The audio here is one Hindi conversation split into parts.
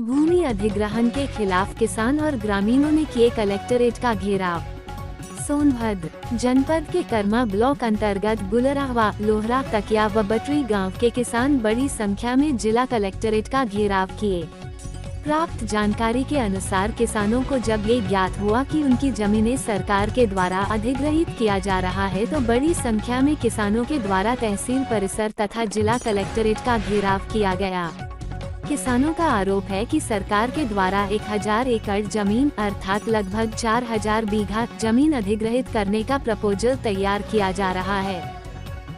भूमि अधिग्रहण के खिलाफ किसान और ग्रामीणों ने किए कलेक्ट्रेट का घेराव। सोनभद्र जनपद के कर्मा ब्लॉक अंतर्गत गुलरहवा, लोहरा, तकिया व बटरी गांव के किसान बड़ी संख्या में जिला कलेक्ट्रेट का घेराव किए। प्राप्त जानकारी के अनुसार किसानों को जब ये ज्ञात हुआ कि उनकी जमीनें सरकार के द्वारा अधिग्रहित किया जा रहा है तो बड़ी संख्या में किसानों के द्वारा तहसील परिसर तथा जिला कलेक्ट्रेट का घेराव किया गया। किसानों का आरोप है कि सरकार के द्वारा 1000 एकड़ जमीन अर्थात लगभग 4000 बीघा जमीन अधिग्रहित करने का प्रपोजल तैयार किया जा रहा है।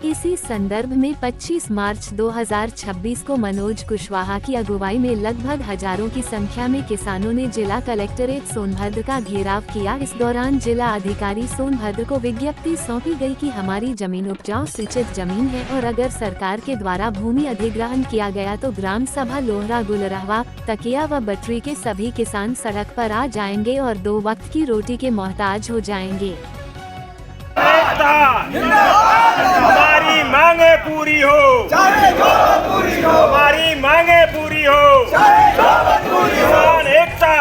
इसी संदर्भ में 25 मार्च 2026 को मनोज कुशवाहा की अगुवाई में लगभग हजारों की संख्या में किसानों ने जिला कलेक्ट्रेट सोनभद्र का घेराव किया। इस दौरान जिला अधिकारी सोनभद्र को विज्ञप्ति सौंपी गई कि हमारी जमीन उपजाऊ सिंचित जमीन है और अगर सरकार के द्वारा भूमि अधिग्रहण किया गया तो ग्राम सभा लोहरा, गुलरहवा, तकिया व बटरी के सभी किसान सड़क पर आ जाएंगे और 2 वक्त की रोटी के मोहताज हो जाएंगे। हमारी मांगे पूरी हो, हमारी मांगे पूरी हो। किसान एकता,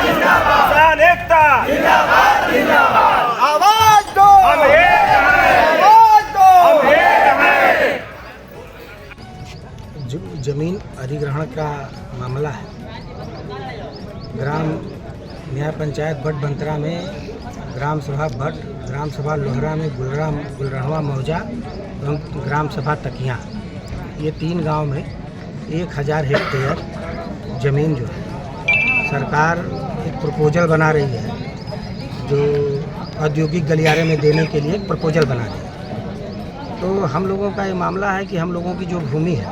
किसान एकता, आवाज दो, हम एक हैं, हम एक हैं। जो जमीन अधिग्रहण का मामला है, ग्राम न्याय पंचायत भट बंतरा में ग्राम सभा भट, ग्राम सभा लोहरा में गुलरहवा मौजा एवं ग्राम सभा तकिया, ये 3 गांव में 1000 हेक्टेयर ज़मीन जो है सरकार एक प्रपोजल बना रही है, जो औद्योगिक गलियारे में देने के लिए एक प्रपोजल बना रही है। तो हम लोगों का ये मामला है कि हम लोगों की जो भूमि है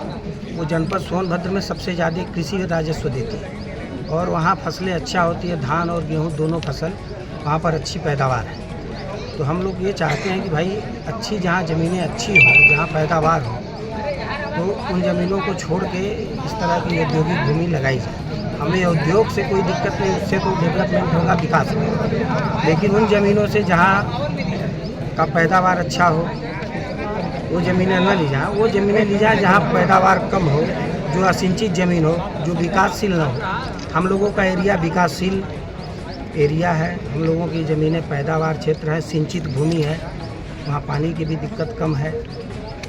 वो जनपद सोनभद्र में सबसे ज़्यादा कृषि राजस्व देती है और वहाँ फसलें अच्छा होती है, धान और गेहूँ दोनों फसल वहाँ पर अच्छी पैदावार है। तो हम लोग ये चाहते हैं कि भाई अच्छी जहाँ ज़मीनें अच्छी हों, जहाँ पैदावार हो, तो उन ज़मीनों को छोड़ के इस तरह की औद्योगिक भूमि लगाई जाए। हमें उद्योग से कोई दिक्कत नहीं, उससे तो डेवलपमेंट होगा, विकास होगा, लेकिन उन ज़मीनों से जहाँ का पैदावार अच्छा हो वो ज़मीनें न ली जाए। वो ज़मीनें ली जाए जहाँ पैदावार कम हो, जो असिंचित ज़मीन हो, जो विकासशील न हो। हम लोगों का एरिया विकासशील एरिया है, हम लोगों की ज़मीनें पैदावार क्षेत्र है, सिंचित भूमि है, वहाँ पानी की भी दिक्कत कम है,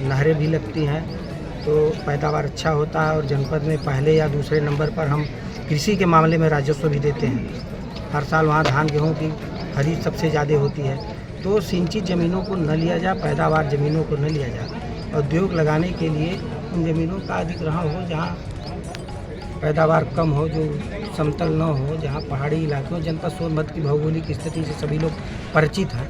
नहरें भी लगती हैं, तो पैदावार अच्छा होता है और जनपद में पहले या दूसरे नंबर पर हम कृषि के मामले में राजस्व भी देते हैं। हर साल वहाँ धान गेहूँ की खरीद सबसे ज़्यादा होती है। तो सिंचित ज़मीनों को न लिया जाए, पैदावार ज़मीनों को न लिया जाए। उद्योग लगाने के लिए उन ज़मीनों का अधिग्रहण हो जहाँ पैदावार कम हो, जो समतल न हो, जहाँ पहाड़ी इलाके हो। जनपद सोनभद्र की भौगोलिक स्थिति से सभी लोग परिचित हैं।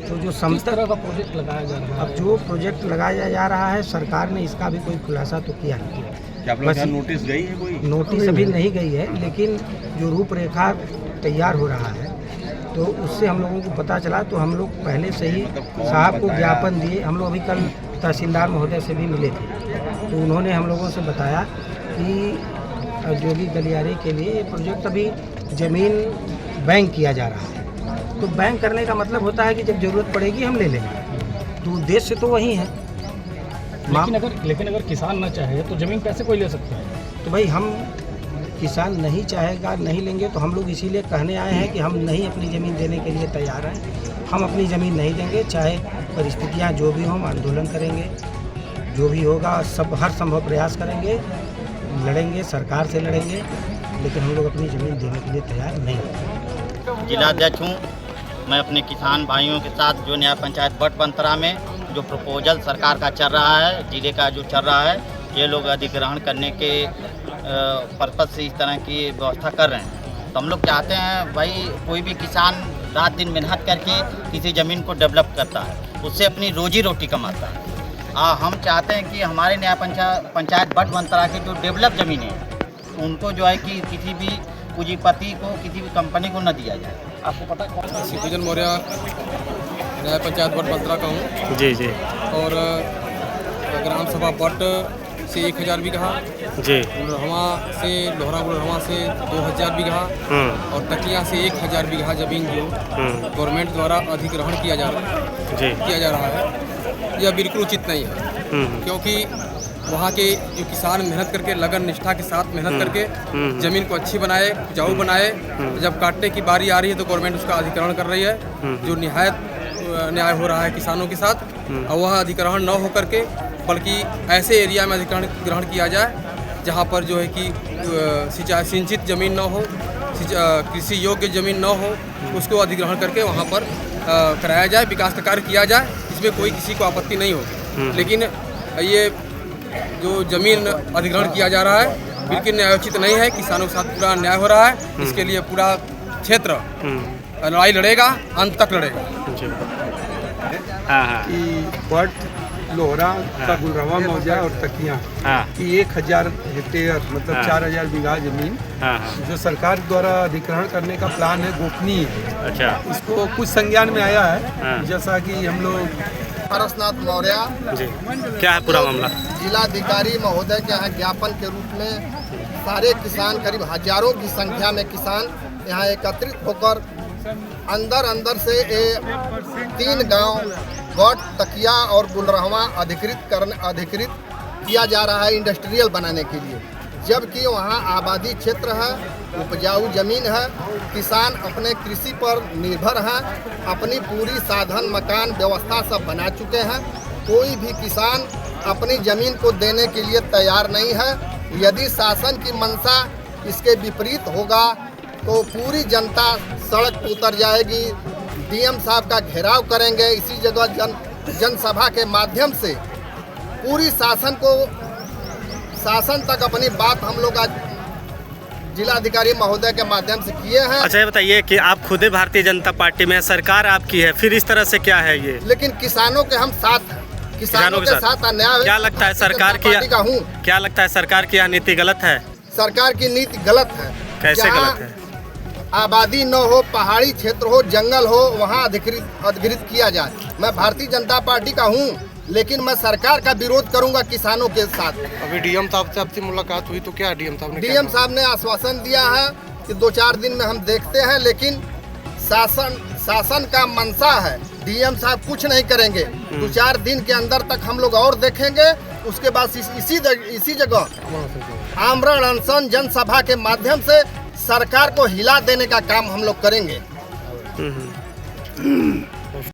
तो जो समतल का प्रोजेक्ट लगाया जा रहा है, अब जो प्रोजेक्ट लगाया जा रहा है, सरकार ने इसका भी कोई खुलासा तो किया नहीं। क्या आप लोगों के नोटिस गई है? कोई नोटिस अभी नहीं गई है, लेकिन जो रूपरेखा तैयार हो रहा है तो उससे हम लोगों को पता चला। तो हम लोग पहले से ही साहब को ज्ञापन दिए। हम लोग अभी कल तहसीलदार महोदय से भी मिले थे, तो उन्होंने हम लोगों से बताया कि औद्योगिक गलियारे के लिए ये प्रोजेक्ट अभी ज़मीन बैंक किया जा रहा है। तो बैंक करने का मतलब होता है कि जब ज़रूरत पड़ेगी हम ले लेंगे। तो उद्देश्य तो वही है। लेकिन अगर किसान न चाहे तो ज़मीन कैसे कोई ले सकता है? तो भाई हम किसान नहीं चाहेगा, नहीं लेंगे, तो हम लोग इसीलिए कहने आए हैं कि हम नहीं अपनी ज़मीन देने के लिए तैयार हैं। हम अपनी ज़मीन नहीं देंगे, चाहे परिस्थितियाँ जो भी हों, हम आंदोलन करेंगे, जो भी होगा सब हर संभव प्रयास करेंगे, लड़ेंगे, सरकार से लड़ेंगे, लेकिन हम लोग अपनी ज़मीन देने के लिए तैयार नहीं हैं। जिलाध्यक्ष हूँ मैं अपने किसान भाइयों के साथ, जो न्याय पंचायत भट बंतरा में जो प्रपोजल सरकार का चल रहा है, जिले का जो चल रहा है, ये लोग अधिग्रहण करने के पर्पज से इस तरह की व्यवस्था कर रहे हैं। तो हम लोग चाहते हैं भाई कोई भी किसान रात दिन मेहनत करके किसी ज़मीन को डेवलप करता है, उससे अपनी रोजी रोटी कमाता है। हम चाहते हैं कि हमारे न्याय पंचायत भट बंतरा की जो डेवलप ज़मीनें हैं उनको जो है कि किसी भी पूंजीपति को, किसी भी कंपनी को न दिया जाए। आपको पता है? सिटीजन मौर्य न्याय पंचायत भट बंतरा का हूँ। जी जी। और ग्राम सभा भट से 1000 बीघा जी, गुलरहवा से गुलरहवा से 2000 बीघा और तकिया से 1000 बीघा जमीन जो गवर्नमेंट द्वारा अधिग्रहण किया जा रहा है, यह बिल्कुल उचित नहीं है। क्योंकि वहाँ के जो किसान मेहनत करके लगन निष्ठा के साथ मेहनत करके ज़मीन को अच्छी बनाए, उपजाऊ बनाए। जब काटने की बारी आ रही है तो गवर्नमेंट उसका अधिग्रहण कर रही है, जो निहायत न्याय हो रहा है किसानों के साथ। और वह अधिग्रहण न होकर के बल्कि ऐसे एरिया में अधिग्रहण ग्रहण किया जाए जहाँ पर जो है कि सिंचित ज़मीन न हो, कृषि योग्य ज़मीन न हो, उसको अधिग्रहण करके वहाँ पर कराया जाए, विकास का कार्य किया जाए, इसमें कोई किसी को आपत्ति नहीं होगी। लेकिन ये जो ज़मीन अधिग्रहण किया जा रहा है बिल्कुल न्यायोचित नहीं है। किसानों के साथ पूरा अन्याय हो रहा है। इसके लिए पूरा क्षेत्र लड़ाई लड़ेगा, अंत तक लड़ेगा। कि बट लोहरा का गुलरवा मौजा और तकिया की 1000 हेक्टेयर मतलब 4000 बीघा जमीन जो सरकार द्वारा अधिग्रहण करने का प्लान है, गोपनीय है। अच्छा, इसको कुछ संज्ञान में आया है, जैसा कि हम लोग पारसनाथ मौर्य जी, क्या है पूरा मामला? जिलाधिकारी महोदय के यहाँ ज्ञापन के रूप में सारे किसान, करीब हजारों की संख्या में किसान यहाँ एकत्रित होकर अंदर से 3 गांव बट, तकिया और गुलरहवा अधिकृत किया जा रहा है इंडस्ट्रियल बनाने के लिए। जबकि वहाँ आबादी क्षेत्र है, उपजाऊ जमीन है, किसान अपने कृषि पर निर्भर हैं, अपनी पूरी साधन मकान व्यवस्था सब बना चुके हैं। कोई भी किसान अपनी ज़मीन को देने के लिए तैयार नहीं है। यदि शासन की मंशा इसके विपरीत होगा तो पूरी जनता सड़क पर उतर जाएगी। डीएम साहब का घेराव करेंगे। इसी जगह जनसभा के माध्यम से पूरी शासन तक अपनी बात हम लोग आज जिलाधिकारी महोदय के माध्यम से किए हैं। अच्छा, ये बताइए कि आप खुद भारतीय जनता पार्टी में, सरकार आपकी है, फिर इस तरह से क्या है ये? लेकिन किसानों के हम साथ हैं, किसानों के साथ अन्याय। क्या लगता है सरकार की, क्या लगता है सरकार की यह नीति गलत है? सरकार की नीति गलत है। कैसे गलत है? आबादी न हो, पहाड़ी क्षेत्र हो, जंगल हो, वहाँ अधिकृत किया जाए। मैं भारतीय जनता पार्टी का हूँ, लेकिन मैं सरकार का विरोध करूंगा किसानों के साथ। अभी डीएम साहब से आपकी मुलाकात हुई तो क्या डीएम साहब ने आश्वासन दिया है कि 2-4 दिन में हम देखते हैं, लेकिन शासन का मंशा है, डीएम साहब कुछ नहीं करेंगे। 2-4 दिन के अंदर तक हम लोग और देखेंगे। उसके बाद इसी जगह आमरण अनशन जनसभा के माध्यम से सरकार को हिला देने का काम हम लोग करेंगे।